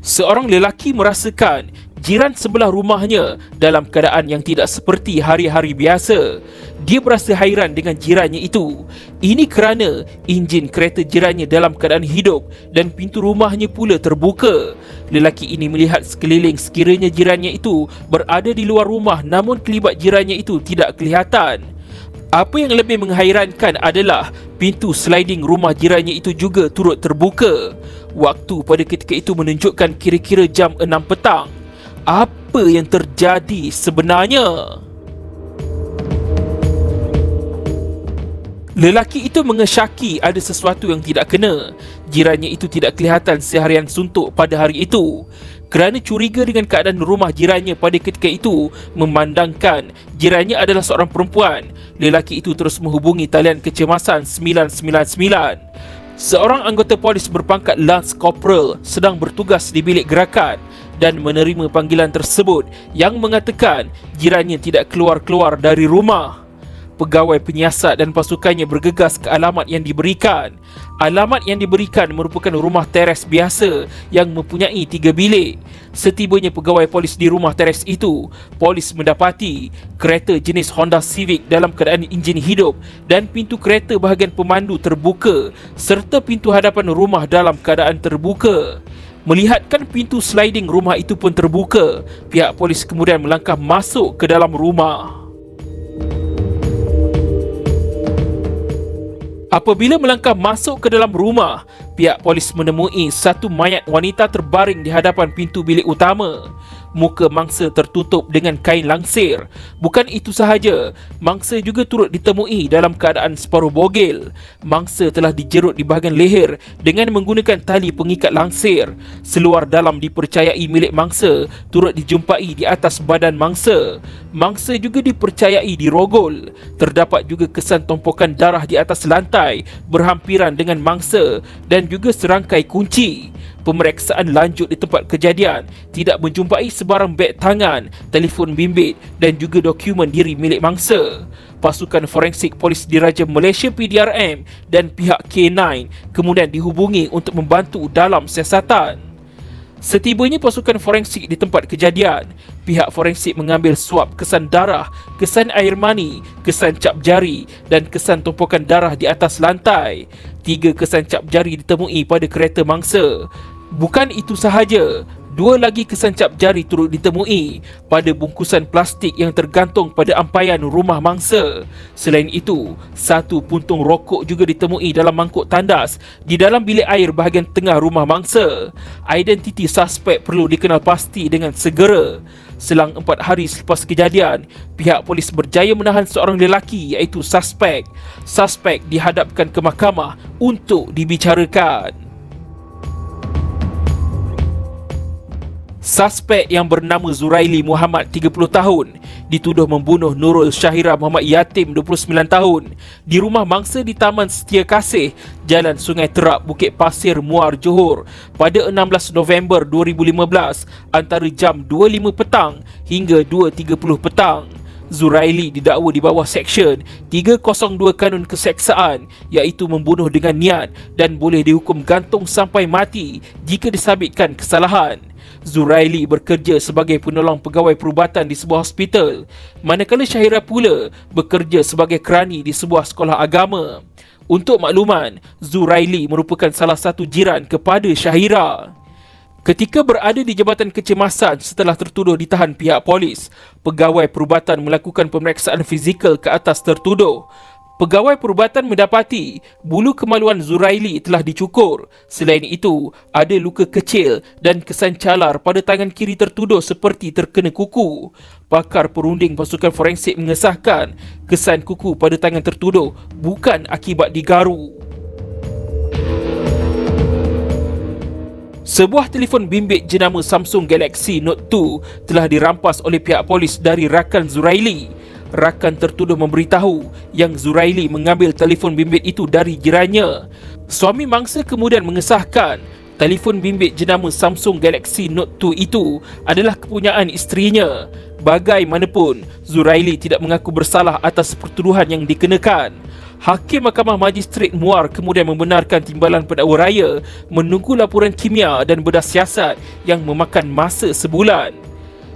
Seorang lelaki merasakan jiran sebelah rumahnya dalam keadaan yang tidak seperti hari-hari biasa. Dia berasa hairan dengan jirannya itu. Ini kerana enjin kereta jirannya dalam keadaan hidup dan pintu rumahnya pula terbuka. Lelaki ini melihat sekeliling sekiranya jirannya itu berada di luar rumah, namun kelibat jirannya itu tidak kelihatan. Apa yang lebih menghairankan adalah pintu sliding rumah jirannya itu juga turut terbuka. Waktu pada ketika itu menunjukkan kira-kira jam 6 petang. Apa yang terjadi sebenarnya? Lelaki itu mengesyaki ada sesuatu yang tidak kena. Jirannya itu tidak kelihatan seharian suntuk pada hari itu. Kerana curiga dengan keadaan rumah jirannya pada ketika itu, memandangkan jirannya adalah seorang perempuan, lelaki itu terus menghubungi talian kecemasan 999. Seorang anggota polis berpangkat Lance Corporal sedang bertugas di bilik gerakan dan menerima panggilan tersebut yang mengatakan jirannya tidak keluar-keluar dari rumah. Pegawai penyiasat dan pasukannya bergegas ke alamat yang diberikan. Alamat yang diberikan merupakan rumah teres biasa yang mempunyai 3 bilik. Setibanya pegawai polis di rumah teres itu, polis mendapati kereta jenis Honda Civic dalam keadaan enjin hidup dan pintu kereta bahagian pemandu terbuka serta pintu hadapan rumah dalam keadaan terbuka. Melihatkan pintu sliding rumah itu pun terbuka, pihak polis kemudian melangkah masuk ke dalam rumah. Apabila melangkah masuk ke dalam rumah, pihak polis menemui satu mayat wanita terbaring di hadapan pintu bilik utama. Muka mangsa tertutup dengan kain langsir. Bukan itu sahaja, mangsa juga turut ditemui dalam keadaan separuh bogel. Mangsa telah dijerut di bahagian leher dengan menggunakan tali pengikat langsir. Seluar dalam dipercayai milik mangsa turut dijumpai di atas badan mangsa. Mangsa juga dipercayai dirogol. Terdapat juga kesan tumpukan darah di atas lantai berhampiran dengan mangsa dan juga serangkai kunci. Pemeriksaan lanjut di tempat kejadian tidak menjumpai sebarang beg tangan, telefon bimbit dan juga dokumen diri milik mangsa. Pasukan forensik polis diraja Malaysia PDRM dan pihak K9 kemudian dihubungi untuk membantu dalam siasatan. Setibanya pasukan forensik di tempat kejadian, pihak forensik mengambil swab kesan darah, kesan air mani, kesan cap jari dan kesan tumpukan darah di atas lantai. 3 kesan cap jari ditemui pada kereta mangsa. Bukan itu sahaja, 2 lagi kesan cap jari turut ditemui pada bungkusan plastik yang tergantung pada ampaian rumah mangsa. Selain itu, 1 puntung rokok juga ditemui dalam mangkuk tandas di dalam bilik air bahagian tengah rumah mangsa. Identiti suspek perlu dikenal pasti dengan segera. Selang 4 hari selepas kejadian, pihak polis berjaya menahan seorang lelaki iaitu suspek. Suspek dihadapkan ke mahkamah untuk dibicarakan. Suspek yang bernama Zuraili Muhammad 30 tahun dituduh membunuh Nurul Syahira Muhammad Yatim 29 tahun di rumah mangsa di Taman Setia Kasih, Jalan Sungai Terap, Bukit Pasir, Muar, Johor pada 16 November 2015 antara jam 2.05 petang hingga 2.30 petang. Zuraili didakwa di bawah Seksyen 302 Kanun Keseksaan iaitu membunuh dengan niat dan boleh dihukum gantung sampai mati jika disabitkan kesalahan. Zuraili bekerja sebagai penolong pegawai perubatan di sebuah hospital, manakala Syahira pula bekerja sebagai kerani di sebuah sekolah agama. Untuk makluman, Zuraili merupakan salah satu jiran kepada Syahira. Ketika berada di Jabatan Kecemasan setelah tertuduh ditahan pihak polis, pegawai perubatan melakukan pemeriksaan fizikal ke atas tertuduh. Pegawai perubatan mendapati bulu kemaluan Zuraili telah dicukur. Selain itu, ada luka kecil dan kesan calar pada tangan kiri tertuduh seperti terkena kuku. Pakar perunding pasukan forensik mengesahkan kesan kuku pada tangan tertuduh bukan akibat digaru. Sebuah telefon bimbit jenama Samsung Galaxy Note 2 telah dirampas oleh pihak polis dari rakan Zuraili. Rakan tertuduh memberitahu yang Zuraili mengambil telefon bimbit itu dari jirannya. Suami mangsa kemudian mengesahkan telefon bimbit jenama Samsung Galaxy Note 2 itu adalah kepunyaan isterinya. Bagaimanapun, Zuraili tidak mengaku bersalah atas pertuduhan yang dikenakan. Hakim Mahkamah Magistrate Muar kemudian membenarkan timbalan pendakwa raya menunggu laporan kimia dan bedah siasat yang memakan masa sebulan.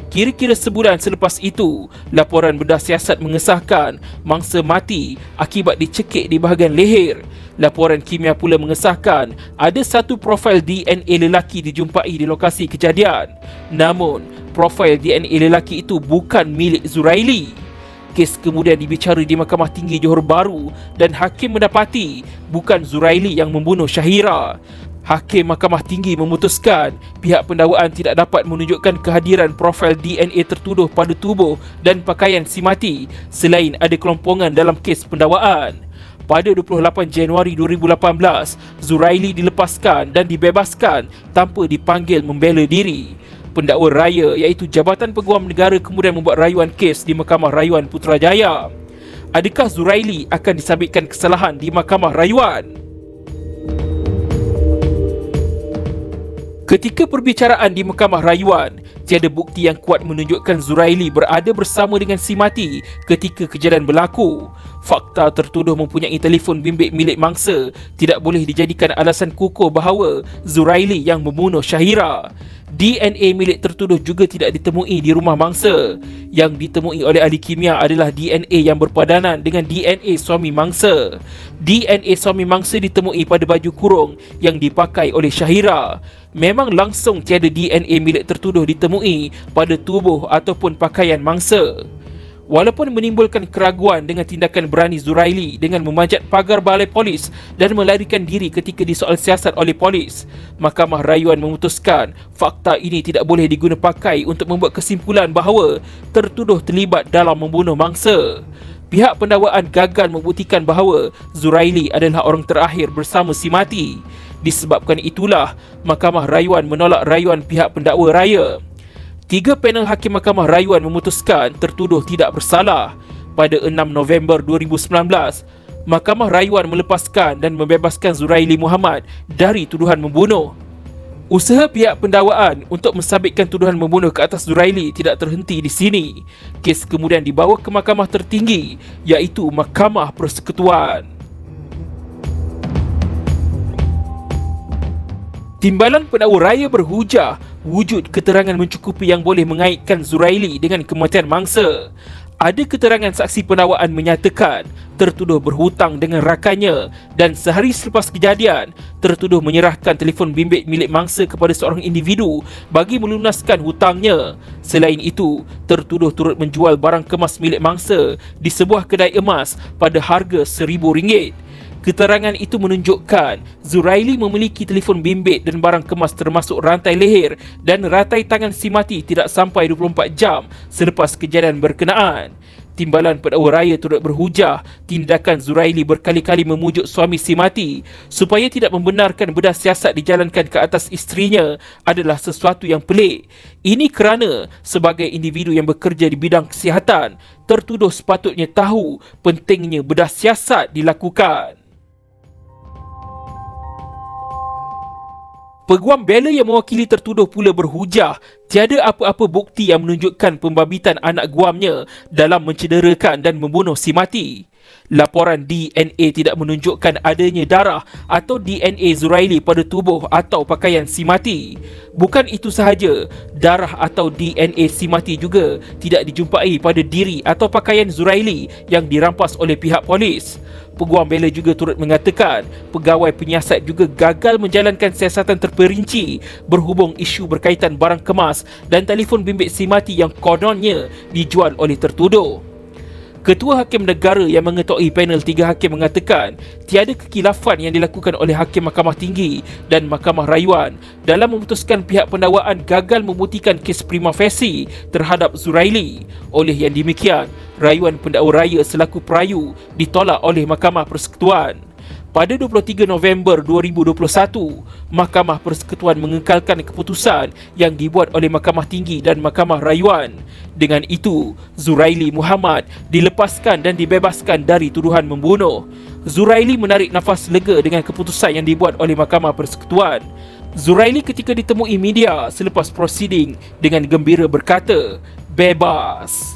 Kira-kira sebulan selepas itu, laporan bedah siasat mengesahkan mangsa mati akibat dicekik di bahagian leher. Laporan kimia pula mengesahkan ada satu profil DNA lelaki dijumpai di lokasi kejadian. Namun, profil DNA lelaki itu bukan milik Zuraili. Kes kemudian dibicarakan di Mahkamah Tinggi Johor Bahru dan hakim mendapati bukan Zuraili yang membunuh Syahira. Hakim Mahkamah Tinggi memutuskan pihak pendakwaan tidak dapat menunjukkan kehadiran profil DNA tertuduh pada tubuh dan pakaian si mati selain ada kelompongan dalam kes pendakwaan. Pada 28 Januari 2018, Zuraili dilepaskan dan dibebaskan tanpa dipanggil membela diri. Pendakwa raya iaitu Jabatan Peguam Negara kemudian membuat rayuan kes di Mahkamah Rayuan Putrajaya. Adakah Zuraili akan disabitkan kesalahan di Mahkamah Rayuan? Ketika perbicaraan di Mahkamah Rayuan, tiada bukti yang kuat menunjukkan Zuraili berada bersama dengan si mati ketika kejadian berlaku. Fakta tertuduh mempunyai telefon bimbit milik mangsa tidak boleh dijadikan alasan kukuh bahawa Zuraili yang membunuh Syahira. DNA milik tertuduh juga tidak ditemui di rumah mangsa. Yang ditemui oleh ahli kimia adalah DNA yang berpadanan dengan DNA suami mangsa. DNA suami mangsa ditemui pada baju kurung yang dipakai oleh Syahira. Memang langsung tiada DNA milik tertuduh ditemui pada tubuh ataupun pakaian mangsa. Walaupun menimbulkan keraguan dengan tindakan berani Zuraili dengan memanjat pagar balai polis dan melarikan diri ketika disoal siasat oleh polis, Mahkamah Rayuan memutuskan fakta ini tidak boleh diguna pakai untuk membuat kesimpulan bahawa tertuduh terlibat dalam membunuh mangsa. Pihak pendakwaan gagal membuktikan bahawa Zuraili adalah orang terakhir bersama si mati. Disebabkan itulah, Mahkamah Rayuan menolak rayuan pihak pendakwa raya. 3 panel Hakim Mahkamah Rayuan memutuskan tertuduh tidak bersalah. Pada 6 November 2019, Mahkamah Rayuan melepaskan dan membebaskan Zuraili Muhammad dari tuduhan membunuh. Usaha pihak pendakwaan untuk mensabitkan tuduhan membunuh ke atas Zuraili tidak terhenti di sini. Kes kemudian dibawa ke mahkamah tertinggi iaitu Mahkamah Persekutuan. Timbalan pendakwa raya berhujah wujud keterangan mencukupi yang boleh mengaitkan Zuraili dengan kematian mangsa. Ada keterangan saksi pendakwaan menyatakan tertuduh berhutang dengan rakannya dan sehari selepas kejadian, tertuduh menyerahkan telefon bimbit milik mangsa kepada seorang individu bagi melunaskan hutangnya. Selain itu, tertuduh turut menjual barang kemas milik mangsa di sebuah kedai emas pada harga RM1,000. Keterangan itu menunjukkan Zuraili memiliki telefon bimbit dan barang kemas termasuk rantai leher dan rantai tangan si mati tidak sampai 24 jam selepas kejadian berkenaan. Timbalan pendakwa raya turut berhujah tindakan Zuraili berkali-kali memujuk suami si mati supaya tidak membenarkan bedah siasat dijalankan ke atas isterinya adalah sesuatu yang pelik. Ini kerana sebagai individu yang bekerja di bidang kesihatan, tertuduh sepatutnya tahu pentingnya bedah siasat dilakukan. Peguam bela yang mewakili tertuduh pula berhujah tiada apa-apa bukti yang menunjukkan pembabitan anak guamnya dalam mencederakan dan membunuh si mati. Laporan DNA tidak menunjukkan adanya darah atau DNA Zuraili pada tubuh atau pakaian si mati. Bukan itu sahaja, darah atau DNA si mati juga tidak dijumpai pada diri atau pakaian Zuraili yang dirampas oleh pihak polis. Peguam bela juga turut mengatakan pegawai penyiasat juga gagal menjalankan siasatan terperinci berhubung isu berkaitan barang kemas dan telefon bimbit si mati yang kononnya dijual oleh tertuduh. Ketua Hakim Negara yang mengetuai panel 3 hakim mengatakan tiada kekilafan yang dilakukan oleh Hakim Mahkamah Tinggi dan Mahkamah Rayuan dalam memutuskan pihak pendakwaan gagal membuktikan kes prima facie terhadap Zuraili. Oleh yang demikian, rayuan pendakwa raya selaku perayu ditolak oleh Mahkamah Persekutuan. Pada 23 November 2021, Mahkamah Persekutuan mengekalkan keputusan yang dibuat oleh Mahkamah Tinggi dan Mahkamah Rayuan. Dengan itu, Zuraili Muhammad dilepaskan dan dibebaskan dari tuduhan membunuh. Zuraili menarik nafas lega dengan keputusan yang dibuat oleh Mahkamah Persekutuan. Zuraili ketika ditemui media selepas prosiding dengan gembira berkata, "Bebas."